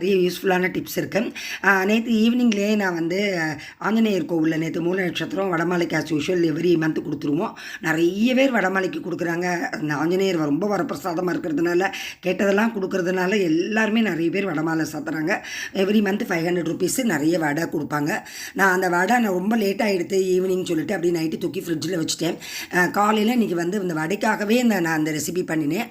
நிறைய யூஸ்ஃபுல்லான டிப்ஸ் இருக்குது. நேற்று ஈவினிங்லேயே நான் வந்து ஆஞ்சநேயர் கோவிலில் நேற்று மூல நட்சத்திரம் வடமாலைக்கு ஆஸ் யூஷுவல் எவ்ரி மந்த் கொடுத்துருவோம். நிறைய பேர் வடமாலைக்கு கொடுக்குறாங்க. அந்த ஆஞ்சநேயர் ரொம்ப வரப்பிரசாதமாக இருக்கிறதுனால கேட்டதெல்லாம் கொடுக்கறதுனால எல்லாருமே நிறைய பேர் வடமாலை சாத்துறாங்க. எவ்ரி மந்த் 500 ருபீஸ் நிறைய வடை கொடுப்பாங்க. நான் அந்த வடை நான் ரொம்ப லேட்டாக எடுத்து ஈவினிங் சொல்லிட்டு அப்படியே நைட்டு தூக்கி ஃப்ரிட்ஜில் வச்சுட்டேன். காலையில் இன்றைக்கி வந்து இந்த வடைக்காகவே நான் அந்த ரெசிபி பண்ணினேன்.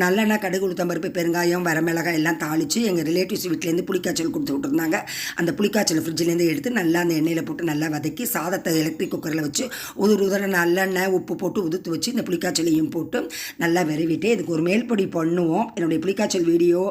நல்லெண்ணெய், கடுகு, உளுத்தம்பருப்பு, பெருங்காயம், வரமிளகாய் எல்லாம் தாளித்து எங்கள் ரிலேட்டிவ்ஸ் வீட்டிலேருந்து புளிக்காய்ச்சல் கொடுத்து விட்டுருந்தாங்க. அந்த புளிக்காய்ச்சல் ஃப்ரிட்ஜிலேருந்து எடுத்து நல்லா அந்த எண்ணெயில் போட்டு நல்லா வதக்கி சாதத்தை எலக்ட்ரிக் குக்கரில் வச்சு உதிர நல்லெண்ணெய் உப்பு போட்டு உதுத்து வச்சு இந்த புளிக்காய்ச்சலையும் போட்டு நல்லா விரவிட்டு இதுக்கு ஒரு மேல்பொடி பண்ணுவோம். என்னுடைய புளிக்காய்ச்சல் வீடியோ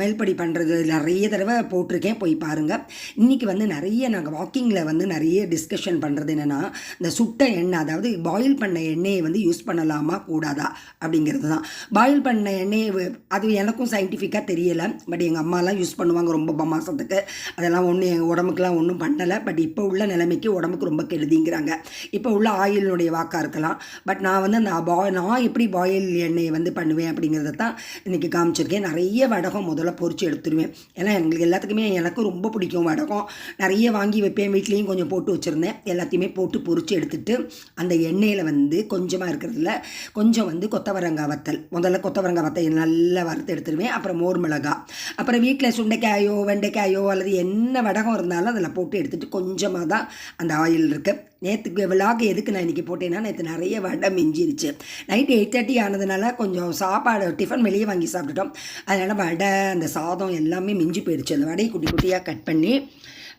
மேல்பொடி பண்ணுறது நிறைய தடவை போட்டிருக்கேன், போய் பாருங்கள். இன்றைக்கி வந்து நிறைய நாங்கள் வாக்கிங்கில் வந்து நிறைய டிஸ்கஷன் பண்ணுறது என்னென்னா, இந்த சுட்ட எண்ணெய், அதாவது பாயில் பண்ண எண்ணெயை வந்து யூஸ் பண்ணலாமா கூடாதா அப்படிங்கிறது தான். பாயில் பண்ண எண்ணெயை அது எனக்கும் சயின்டிஃபிக்காக தெரியலை. பட் எங்கள் அம்மாலாம் யூஸ் பண்ணுவாங்க ரொம்ப மாதத்துக்கு. அதெல்லாம் ஒன்றும் எங்கள் உடம்புக்கெலாம் ஒன்றும் பண்ணலை. பட் இப்போ உள்ள நிலைமைக்கு உடம்புக்கு ரொம்ப கெடுதிங்கிறாங்க. இப்போ உள்ள ஆயிலினுடைய வாக்காக இருக்கலாம். பட் நான் வந்து நான் எப்படி பாயில் எண்ணெயை வந்து பண்ணுவேன் அப்படிங்கிறத தான் இன்றைக்கி காமிச்சிருக்கேன். நிறைய வடகம் முதல்ல பொரித்து எடுத்துருவேன். ஏன்னா எங்களுக்கு எல்லாத்துக்குமே எனக்கும் ரொம்ப பிடிக்கும் வடகம். நிறைய வாங்கி வைப்பேன், வீட்லேயும் கொஞ்சம் போட்டு வச்சுருந்தேன். எல்லாத்தையுமே போட்டு பொரித்து எடுத்துகிட்டு அந்த எண்ணெயில் வந்து கொஞ்சமாக இருக்கிறதுல கொஞ்சம் வந்து கொத்தவரங்காய் வத்தல், முதல்ல கொத்தவரங்காய் வத்தல் நல்லா வறுத்து எடுத்துருவேன். அப்புறம் மோர் மிளகாய், அப்புறம் வீட்டில் சுண்டைக்காயோ வெண்டைக்காயோ அல்லது என்ன வடகம் இருந்தாலும் அதில் போட்டு எடுத்துகிட்டு கொஞ்சமாக தான் அந்த ஆயில் இருக்குது. நேற்றுக்கு விலாக் எதுக்கு நான் இன்றைக்கி போட்டேன்னா, நேற்று நிறைய வடை மிஞ்சிருச்சு. நைட்டு 8:30 ஆனதுனால கொஞ்சம் சாப்பாடு டிஃபன் வெளியே வாங்கி சாப்பிட்டுட்டோம். அதனால் வடை அந்த சாதம் எல்லாமே மிஞ்சி போயிடுச்சு. அந்த வடையை குட்டி குட்டியாக கட் பண்ணி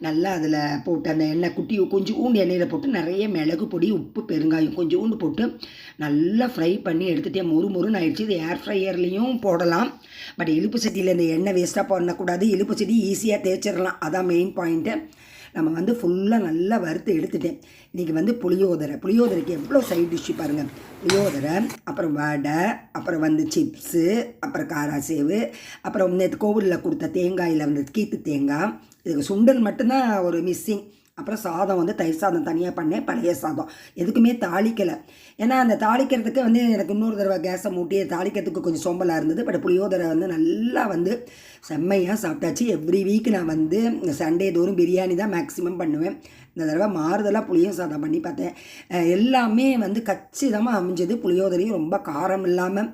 நல்லா அதில் போட்டு அந்த எண்ணெய் கொஞ்சம் எண்ணெயில் போட்டு நிறைய மிளகு பொடி, உப்பு, பெருங்காயம் கொஞ்சோண்டு போட்டு நல்லா ஃப்ரை பண்ணி எடுத்துகிட்டே மொறுன்னு ஆயிடுச்சு. இது ஏர் ஃப்ரையர்லேயும் போடலாம். பட் இழுப்பு சட்டியில் இந்த எண்ணெய் வேஸ்ட்டாக பண்ணக்கூடாது. இழுப்பு சட்டி ஈஸியாக தேய்ச்சிடலாம், அதான் மெயின் பாயிண்ட்டு. நம்ம வந்து ஃபுல்லாக நல்லா வறுத்து எடுத்துட்டேன். இன்றைக்கி வந்து புளியோதரைக்கு எவ்வளோ சைட் டிஷ்ஷு பாருங்கள். புளியோதரை, அப்புறம் வடை, அப்புறம் வந்து சிப்ஸு, அப்புறம் காராசேவு, அப்புறம் நேற்று கோவிலில் கொடுத்த தேங்காயில் வந்து கீத்து தேங்காய். இதுக்கு சுண்டல் மட்டும்தான் ஒரு மிஸ்ஸிங். அப்புறம் சாதம் வந்து தயிர் சாதம் தனியாக பண்ணேன், பழைய சாதம். எதுக்குமே தாளிக்கலை. ஏன்னா அந்த தாளிக்கிறதுக்கு வந்து எனக்கு இன்னொரு தடவை கேஸை மூட்டி தாளிக்கிறதுக்கு கொஞ்சம் சோம்பலாக இருந்தது. பட் புளியோதரை வந்து நல்லா வந்து செம்மையாக சாப்பிட்டாச்சு. எவ்ரி வீக் நான் வந்து சண்டே தோறும் பிரியாணி தான் மேக்ஸிமம் பண்ணுவேன். இந்த தடவை மாறுதலாக புளியும் சாதம் பண்ணி பார்த்தேன். எல்லாமே வந்து கச்சிதமாக அமைஞ்சது. புளியோதரையும் ரொம்ப காரம் இல்லாமல்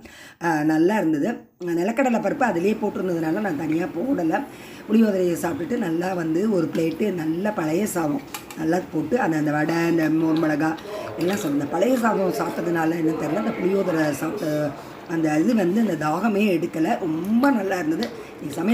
நல்லா இருந்தது. நிலக்கடலை பருப்பு அதிலே போட்டிருந்ததுனால நான் தனியாக போடலை. புளியோதரையை சாப்பிட்டுட்டு நல்லா வந்து ஒரு பிளேட்டு நல்ல பழைய சாதம் நல்லா போட்டு அந்த வடை, இந்த மோர் மிளகா எல்லாம் இந்த பழைய சாதம் சாப்பிட்டதுனால என்ன தெரியல, அந்த புளியோதரை சாப்பிட்ட அந்த இது வந்து அந்த தாகமே எடுக்கலை. ரொம்ப நல்லா இருந்தது. சமையல்